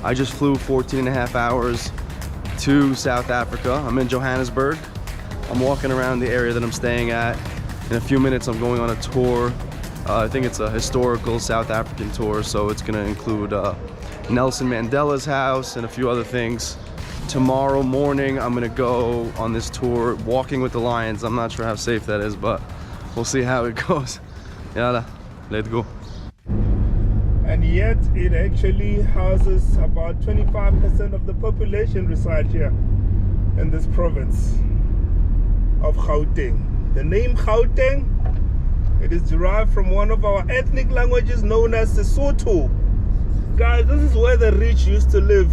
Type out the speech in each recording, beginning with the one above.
I just flew 14.5 hours to South Africa. I'm in Johannesburg. I'm walking around the area that I'm staying at. In a few minutes, I'm going on a tour. I think it's a historical South African tour, so it's gonna include Nelson Mandela's house and a few other things. Tomorrow morning, I'm gonna go on this tour, walking with the lions. I'm not sure how safe that is, but we'll see how it goes. Yala, let's go. And yet, it actually houses about 25% of the population reside here in this province of Gauteng. The name Gauteng, it is derived from one of our ethnic languages known as Sesotho. Guys, this is where the rich used to live.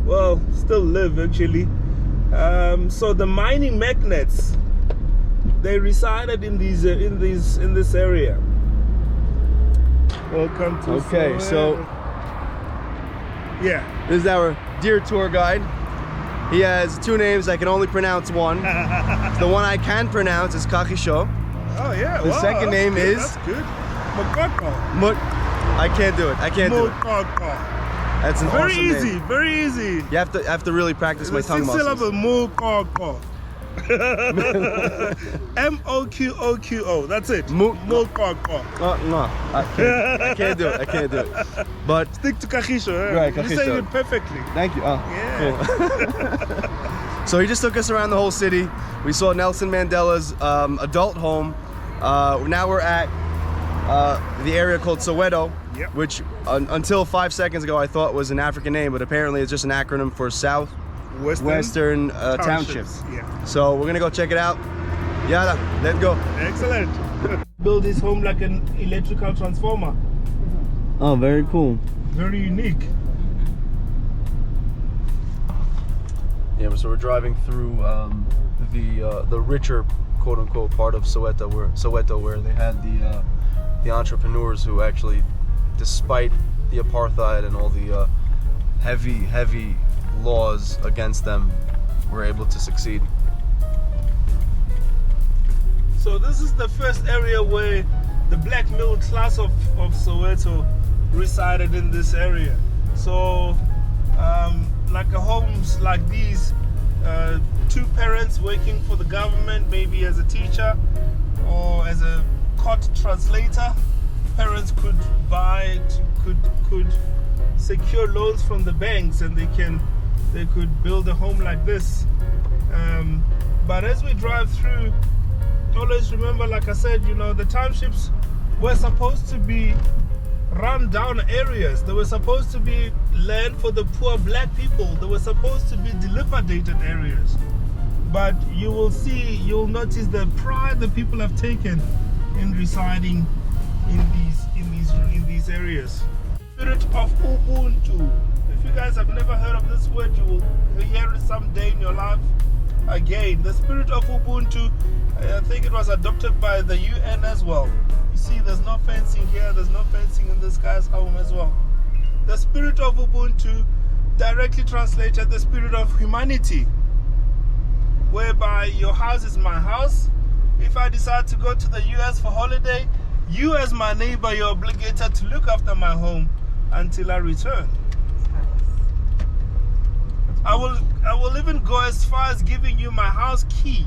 Well, still live actually. So the mining magnates, they resided in this area. Welcome to Okay, so yeah, this is our dear tour guide. He has two names. I can only pronounce one. The one I can pronounce is Kachisho. Oh yeah. The second name is. That's good. Mokoko. I can't do it. I can't do it. Mokoko. That's an Very awesome easy. name. Very easy. You have to really practice my tongue muscles. Syllable Mokoko. M-O-Q-O-Q-O. That's it. Mokoko. No, I can't do it. I can't do it. But stick to Kachisho. Eh? Right, You Kachisho. say it perfectly. Thank you. Oh, Yeah. cool. So he just took us around the whole city. We saw Nelson Mandela's adult home. Now we're at the area called Soweto, Yep. which until 5 seconds ago I thought was an African name, but apparently it's just an acronym for South Western Townships. Yeah. So we're gonna go check it out. Yala, let's go. Excellent. Build his home like an electrical transformer. Oh, very cool. Very unique. Yeah, so we're driving through the richer, quote unquote, part of Soweto, where they had the entrepreneurs who actually, despite the apartheid and all the heavy laws against them, were able to succeed. So this is the first area where the black middle class of Soweto resided in this area. So like homes like these, two parents working for the government, maybe as a teacher or as a court translator, parents could could secure loans from the banks, and they could build a home like this. But as we drive through, always remember, like I said, you know, the townships were supposed to be run down areas. They were supposed to be land for the poor black people. They were supposed to be dilapidated areas. But you'll notice the pride that people have taken in residing in these areas. Spirit of Ubuntu. If you guys have never heard of this word, you will hear it someday in your life again. The spirit of Ubuntu, I think it was adopted by the UN as well. You see, there's no fencing here, there's no fencing in this guy's home as well. The spirit of Ubuntu, directly translated, the spirit of humanity, whereby your house is my house. If I decide to go to the US for holiday, you as my neighbor, you're obligated to look after my home until I return. I will even go as far as giving you my house key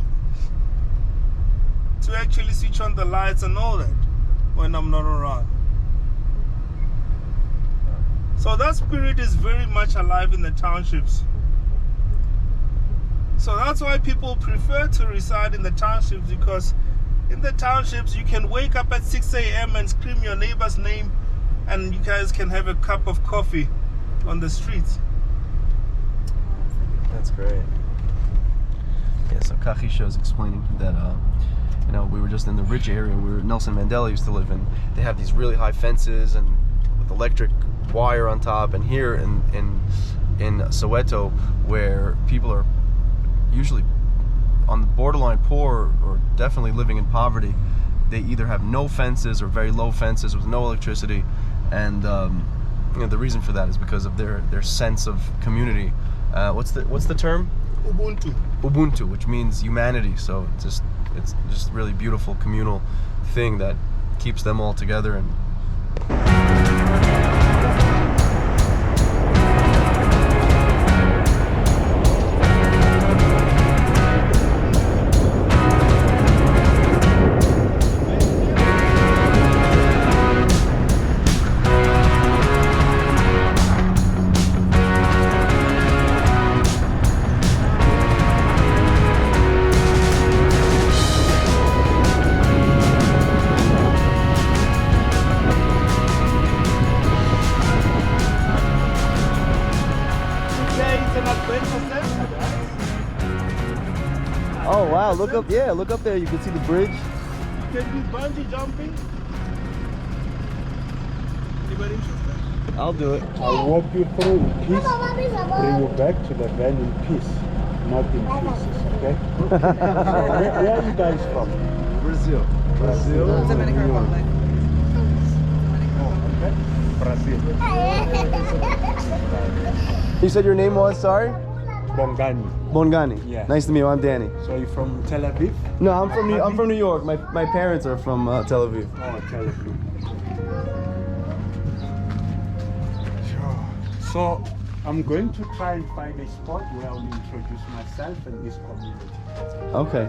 to actually switch on the lights and all that when I'm not around. So that spirit is very much alive in the townships. So that's why people prefer to reside in the townships, because in the townships you can wake up at 6 a.m. and scream your neighbor's name, and you guys can have a cup of coffee on the streets. That's great. Yeah, so Kachisho is explaining that you know, we were just in the rich area where Nelson Mandela used to live in. They have these really high fences and with electric wire on top, and here in Soweto, where people are usually on the borderline poor or definitely living in poverty, they either have no fences or very low fences with no electricity, and you know, the reason for that is because of their sense of community. What's the term? Ubuntu. Ubuntu, which means humanity. So it's just really beautiful communal thing that keeps them all together. And Oh wow, look up, yeah, look up there, you can see the bridge. You can do bungee jumping. Anybody interested? I'll do it. I'll walk you through in peace, bring you back to the van in peace, not in pieces, okay? So where are you guys from? Brazil. Brazil. Dominican Republic. Oh, okay. Brazil. You said your name was, sorry? Bongani. Bongani. Yeah. Nice to meet you, I'm Danny. So you're from Tel Aviv? No, I'm from New York. My parents are from Tel Aviv. Oh, Tel Aviv. Sure. So I'm going to try and find a spot where I'll introduce myself and this community. Okay.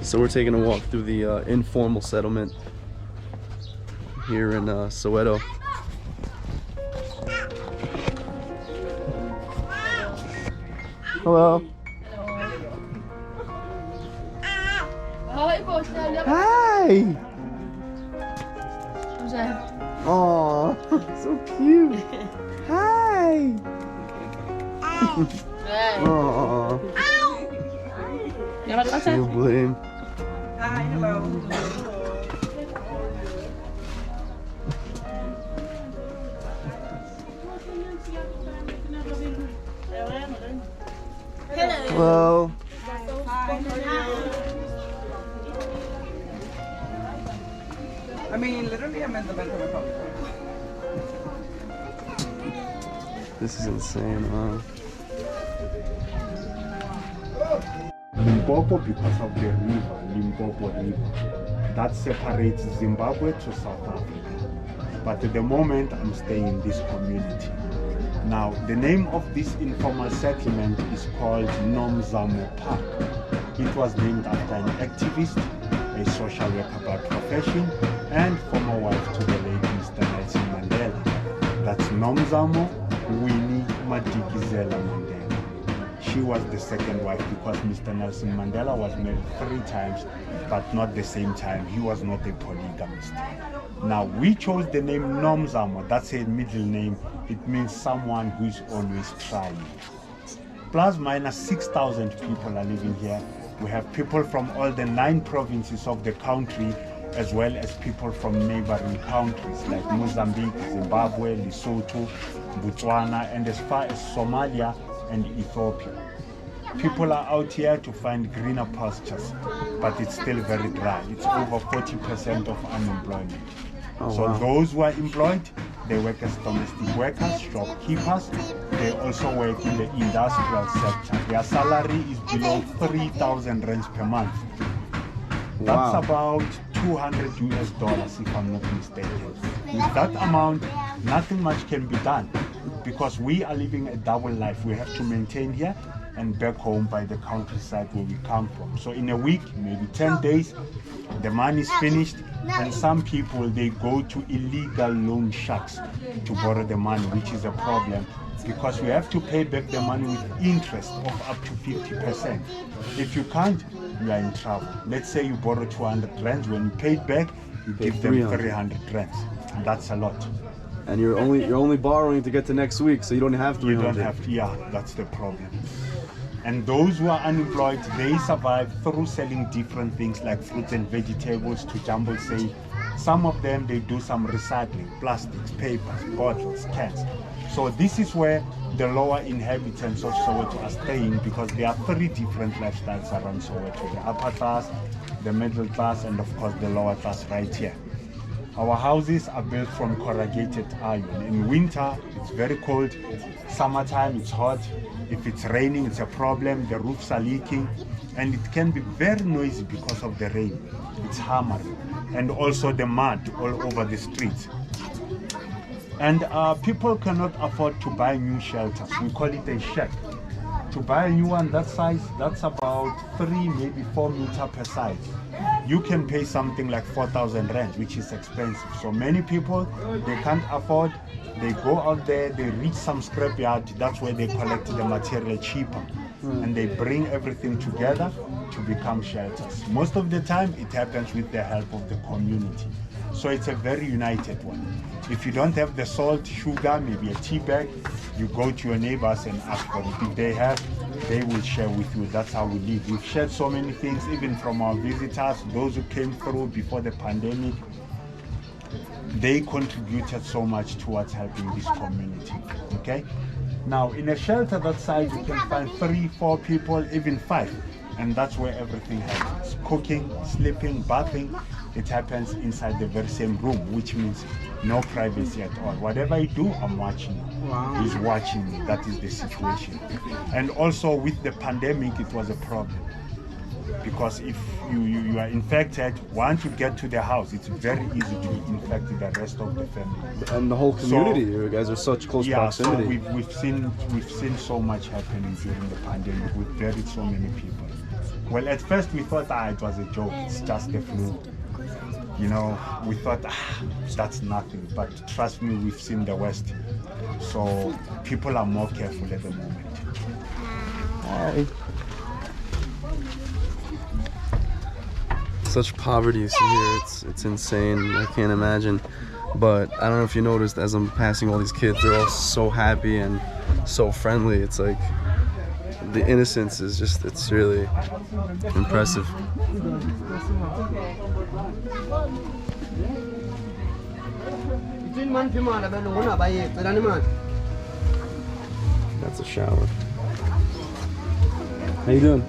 So we're taking a walk through the informal settlement here in Soweto. Hello. Hi. Oh, so cute. Hi. Oh. You blame. Hi, hello. Hello. I mean, literally, I'm in the Dominican Republic. This is insane, huh? Limpopo because of the river, Limpopo River. That separates Zimbabwe to South Africa. But at the moment, I'm staying in this community. Now, the name of this informal settlement is called Nomzamo Park. It was named after an activist, a social worker by profession, and former wife to the late Mr. Nelson Mandela. That's Nomzamo Winnie Madikizela Mandela. She was the second wife because Mr. Nelson Mandela was married 3 times, but not the same time. He was not a polygamist. Now, we chose the name Nomzamo. That's a middle name. It means someone who is always trying. Plus minus 6,000 people are living here. We have people from all the 9 provinces of the country, as well as people from neighboring countries like Mozambique, Zimbabwe, Lesotho, Botswana, and as far as Somalia and Ethiopia. People are out here to find greener pastures, but it's still very dry. It's over 40% of unemployment. So wow. those who are employed, they work as domestic workers, shopkeepers. They also work in the industrial sector. Their salary is below 3,000 rands per month. That's Wow. about $200 if I'm not mistaken. With that amount, nothing much can be done because we are living a double life. We have to maintain here and back home by the countryside where we come from. So in a week, maybe 10 days, the money is finished, and some people, they go to illegal loan sharks to borrow the money, which is a problem because we have to pay back the money with interest of up to 50%. If you can't, you are in trouble. Let's say you borrow 200 rands, when you pay it back, you give them 300 rands. That's a lot. And you're only borrowing to get to next week, so you don't have to. You don't have to, yeah, that's the problem. And those who are unemployed, they survive through selling different things like fruits and vegetables to jumble sale. Some of them, they do some recycling, plastics, papers, bottles, cans. So this is where the lower inhabitants of Soweto are staying because there are 3 different lifestyles around Soweto. The upper class, the middle class, and of course the lower class right here. Our houses are built from corrugated iron. In winter, it's very cold. Summertime, it's hot. If it's raining, it's a problem. The roofs are leaking. And it can be very noisy because of the rain. It's hammering. And also the mud all over the streets. And people cannot afford to buy new shelters. We call it a shack. To buy a new one that size, that's about 3, maybe 4 meters per side. You can pay something like 4,000 rand, which is expensive. So many people, they can't afford. They go out there, they reach some scrapyard. That's where they collect the material cheaper. And they bring everything together to become shelters. Most of the time, it happens with the help of the community. So it's a very united one. If you don't have the salt, sugar, maybe a tea bag, you go to your neighbors and ask for it. If they have, they will share with you. That's how we live. We've shared so many things, even from our visitors, those who came through before the pandemic. They contributed so much towards helping this community. Okay? Now, in a shelter that size, you can find 3, 4 people, even 5. And that's where everything happens. Cooking, sleeping, bathing, it happens inside the very same room, which means no privacy at all. Whatever I do, I'm watching. Wow. He's watching me. That is the situation. And also with the pandemic, it was a problem. Because if you are infected, once you get to the house, it's very easy to infect the rest of the family. And the whole community, you guys are such close proximity. So we've seen so much happening during the pandemic. We've buried so many people. Well, at first we thought it was a joke. It's just the flu. You know, we thought that's nothing. But trust me, we've seen the worst. So people are more careful at the moment. Hi. Such poverty you see here, it's insane. I can't imagine. But I don't know if you noticed, as I'm passing all these kids, they're all so happy and so friendly. It's like the innocence is just, it's really impressive. That's a shower. How you doing?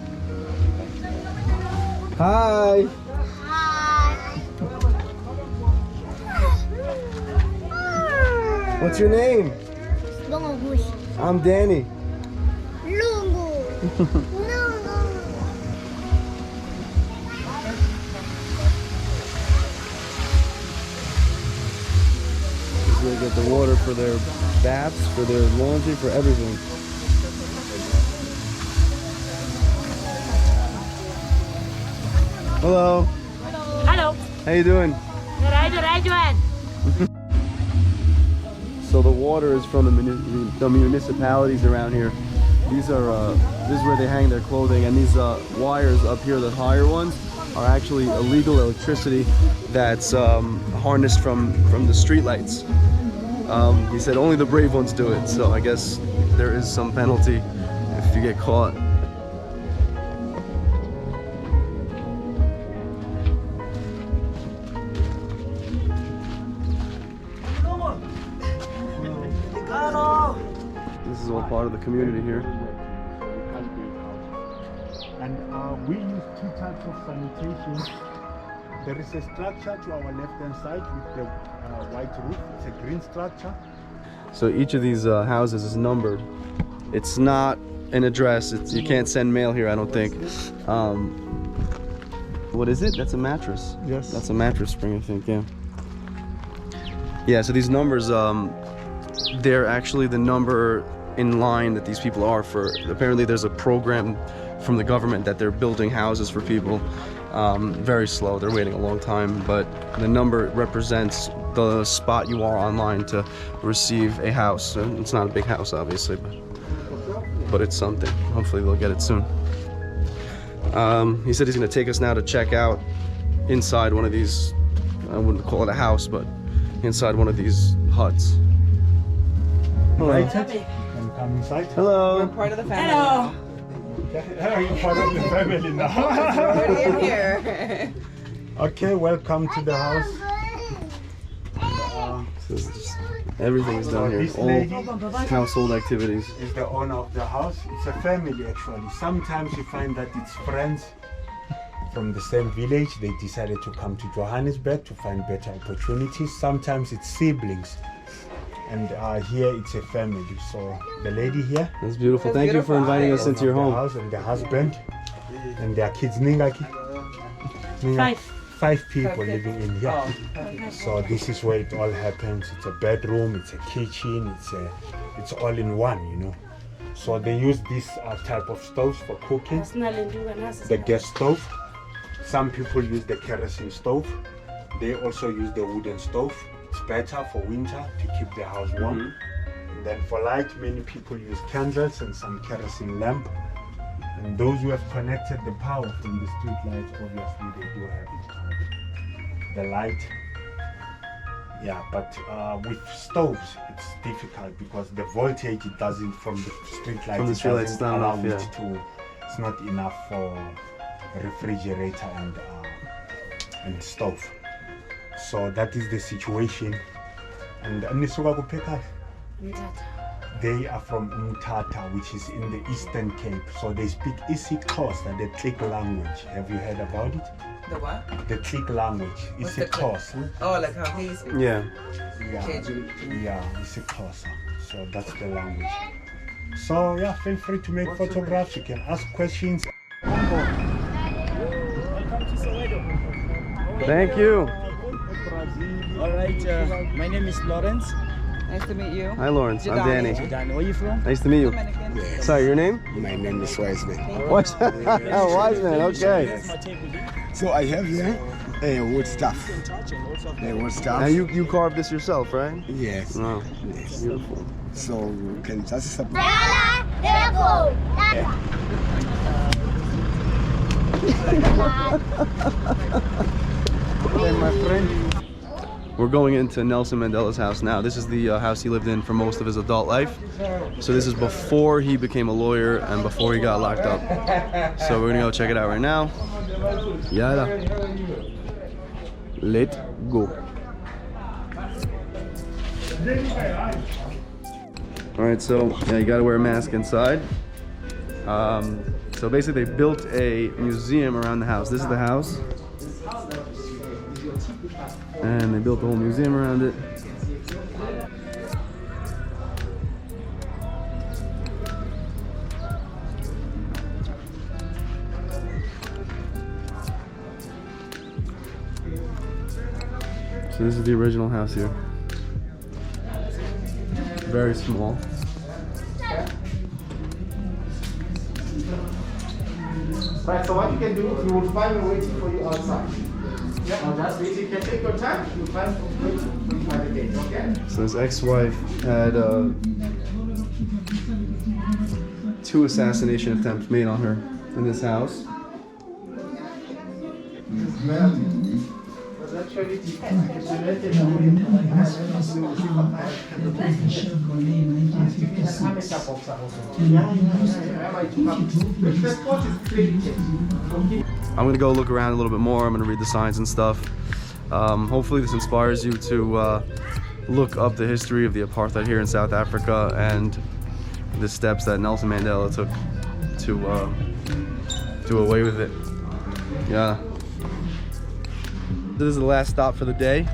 Hi. What's your name? I'm Danny. They get the water for their baths, for their laundry, for everything. Hello. Hello. How you doing? Right, Joanne. So the water is from the municipalities around here. These are this is where they hang their clothing, and these wires up here, the higher ones, are actually illegal electricity that's harnessed from the streetlights. He said only the brave ones do it, so I guess there is some penalty if you get caught. This is all part of the community here. And we use 2 types of sanitation. There is a structure to our left-hand side with the white roof. It's a green structure. So each of these houses is numbered. It's not an address. You can't send mail here, I don't think. What is it? That's a mattress. Yes. That's a mattress spring, I think, yeah. Yeah, so these numbers, they're actually the number in line that these people are for. Apparently there's a program from the government that they're building houses for people. Very slow, they're waiting a long time, but the number represents the spot you are online to receive a house. It's not a big house, obviously, but it's something. Hopefully they'll get it soon. He said he's gonna take us now to check out inside one of these, I wouldn't call it a house, but inside one of these huts. Hello. And come inside. Hello. We're part of the family. Hello. Are you part of the family now? We're already in here. Okay, welcome to the house. So it's just, everything is done here. This All lady household activities. is the owner of the house. It's a family actually. Sometimes you find that it's friends from the same village. They decided to come to Johannesburg to find better opportunities. Sometimes it's siblings. And here it's a family. So the lady here, That's beautiful. That's Thank you for beautiful. inviting us owner into your of the home. house, and the husband and their kids. Ningaki? 5 people living in here. Oh, okay. So this is where it all happens. It's a bedroom, it's a kitchen, it's all in one, you know. So they use this type of stoves for cooking, the gas stove. Some people use the kerosene stove. They also use the wooden stove. It's better for winter to keep the house warm. And then for light, many people use candles and some kerosene lamp. And those who have connected the power from the street lights, obviously they do have the light Yeah, but with stoves, it's difficult because the voltage it doesn't from the street lights. From the street lights, it's not allow enough, it to. It's not enough for refrigerator and stove. So that is the situation. And they are from Umtata, which is in the Eastern Cape. So they speak isiXhosa, the Click language. Have you heard about it? The what? The Click language. What's the isiXhosa. Oh, like how he speaks. Yeah. Yeah, KG. yeah, isiXhosa. So that's the language. So yeah, feel free to make photographs. You can ask questions. Thank you. All right, my name is Lawrence. Nice to meet you. Hi, Lawrence. I'm Danny. Dan, where are you from? Nice to meet you. Dominican. Sorry, your name? My name is Wiseman. What? Oh, Wiseman. Okay. So I have here wood stuff. Wood stuff. Now you carved this yourself, right? Yes. Wow. Yes. Beautiful. So you can just support. Yalaletgo. My friend. We're going into Nelson Mandela's house now. This is the house he lived in for most of his adult life. So this is before he became a lawyer and before he got locked up. So we're gonna go check it out right now. Yala. Let's go. All right, so yeah, you gotta wear a mask inside. So basically they built a museum around the house. This is the house. And they built a whole museum around it. So this is the original house here. Very small. Right, so what you can do, you will find me waiting for you outside. Yeah, just wait, you can take your time, you'll find waiting for you by the gate, okay? So his ex-wife had 2 assassination attempts made on her in this house. I'm gonna go look around a little bit more. I'm gonna read the signs and stuff. Hopefully this inspires you to look up the history of the apartheid here in South Africa and the steps that Nelson Mandela took to do away with it. Yeah. This is the last stop for the day,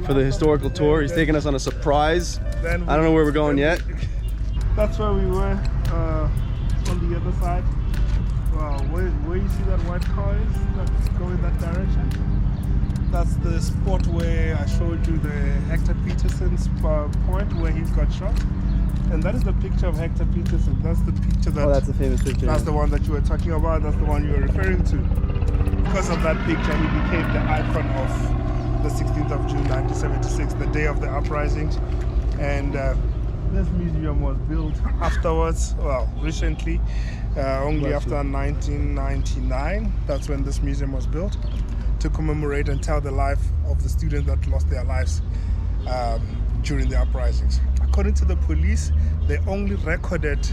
for the historical tour. He's taking us on a surprise. I don't know where we're going yet. That's where we were on the other side. Wow, where you see that white car is, that's going that direction. That's the spot where I showed you the Hector Pieterson's point where he got shot. And that is the picture of Hector Pieterson. That's the picture that... Oh, that's the famous picture. That's the one that you were talking about. That's the one you were referring to. Because of that picture, he became the icon of the 16th of June 1976, the day of the uprisings. And this museum was built afterwards, well, recently, only after 1999. That's when this museum was built, to commemorate and tell the life of the students that lost their lives during the uprisings. According to the police, they only recorded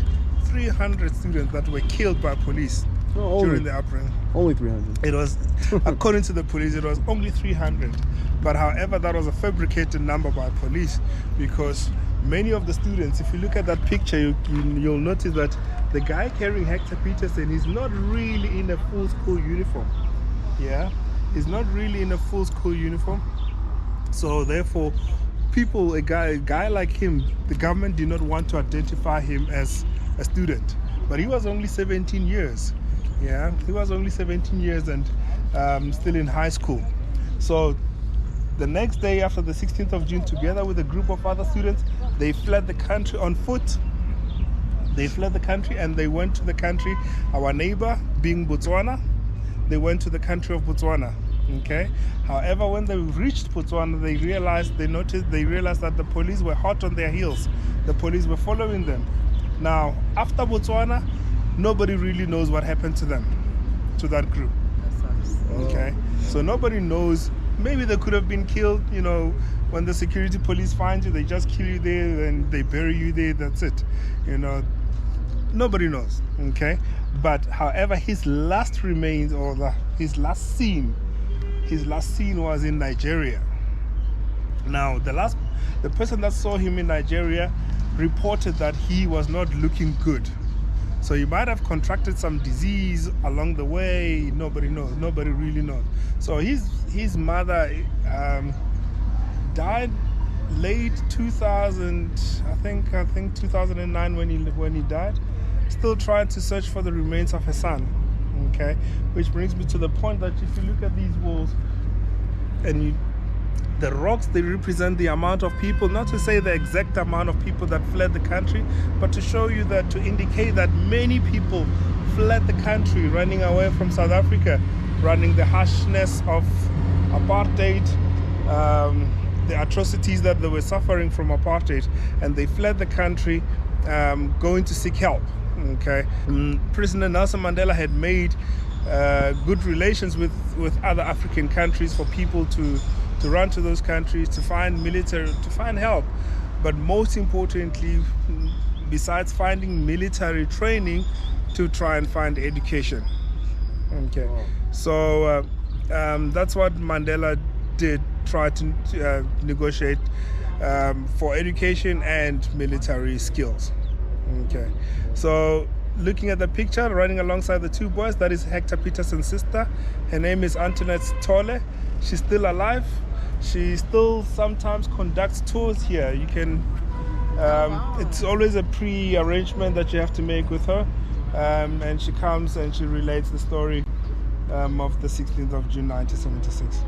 300 students that were killed by police during the uprising. Only 300. It was, according to the police, it was only 300. But however, that was a fabricated number by police, because many of the students, if you look at that picture, you'll notice that the guy carrying Hector Pieterson is not really in a full school uniform. Yeah, he's not really in a full school uniform. So therefore, a guy like him, the government did not want to identify him as a student. But he was only 17 years. Yeah, he was only 17 years and still in high school. So the next day, after the 16th of June, together with a group of other students, they fled the country on foot. They fled the country and they went to the country, our neighbor being Botswana, they went to the country of Botswana. Okay. However, when they reached Botswana, they realized that the police were hot on their heels. The police were following them. Now, after Botswana, nobody really knows what happened to them, to that group. Okay. So nobody knows maybe they could have been killed, you know, when the security police find you, they just kill you there and they bury you there, that's it. You know, nobody knows, okay? But however, his last remains, or his last scene was in Nigeria. Now, the person that saw him in Nigeria reported that he was not looking good. So he might have contracted some disease along the way. Nobody knows. Nobody really knows. So his mother died late 2000, I think 2009 when he died. Still trying to search for the remains of her son. Okay, which brings me to the point that if you look at these walls and the rocks, they represent the amount of people, not to say the exact amount of people that fled the country, but to show you that, to indicate that many people fled the country, running away from South Africa, running the harshness of apartheid, the atrocities that they were suffering from apartheid, and they fled the country, going to seek help. Okay, President Nelson Mandela had made good relations with other African countries for people to run to those countries to find help. But most importantly, besides finding military training, to try and find education. Okay, so that's what Mandela did, try to negotiate for education and military skills. Okay, so looking at the picture, running alongside the two boys, that is Hector Pieterson's sister. Her name is Antoinette Tole. She's still alive. She still sometimes conducts tours here. You can, it's always a pre-arrangement that you have to make with her, and she comes and she relates the story of the 16th of June 1976.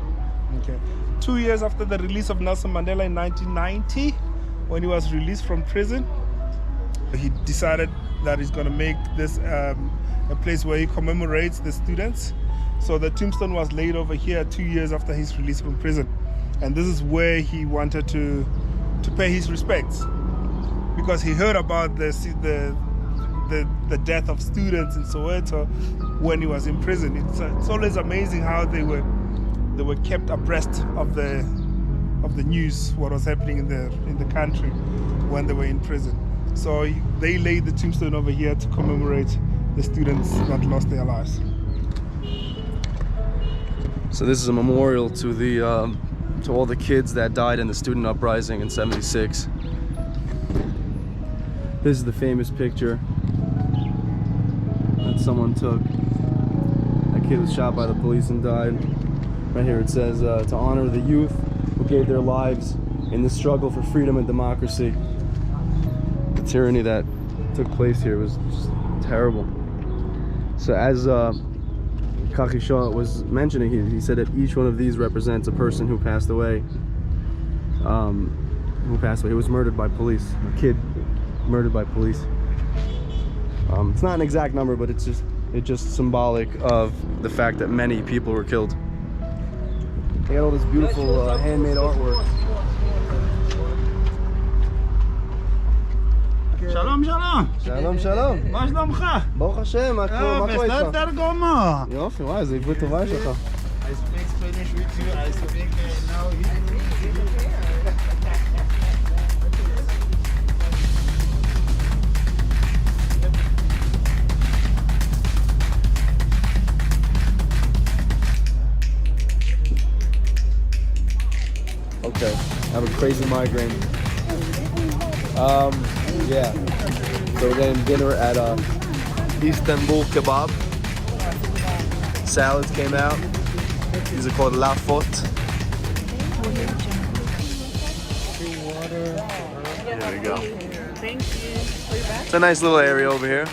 Okay, 2 years after the release of Nelson Mandela in 1990, when he was released from prison, he decided that he's going to make this a place where he commemorates the students. So the tombstone was laid over here 2 years after his release from prison. And this is where he wanted to pay his respects, because he heard about the death of students in Soweto when he was in prison. It's always amazing how they were kept abreast of the news, what was happening in the country when they were in prison. So they laid the tombstone over here to commemorate the students that lost their lives. So this is a memorial to the to all the kids that died in the student uprising in '76. This is the famous picture that someone took. That kid was shot by the police and died. Right here it says, to honor the youth who gave their lives in the struggle for freedom and democracy. The tyranny that took place here was just terrible. So as Kachisho was mentioning, he said that each one of these represents a person who passed away. He was murdered by police. A kid murdered by police. It's not an exact number, but it's just symbolic of the fact that many people were killed. They got all this beautiful handmade artwork. שלום שלום. שלום שלום. מה שלומך? ברוך השם, מה קורה איתך? בסדר גמור. יופי, וואי, איזה עברית טובה יש לך. I speak Spanish with you, I speak now Hebrew. Okay, I have a crazy migraine. Yeah. So we're getting dinner at Istanbul Kebab. Salads came out. These are called lafot. There we go. Thank you. It's a nice little area over here.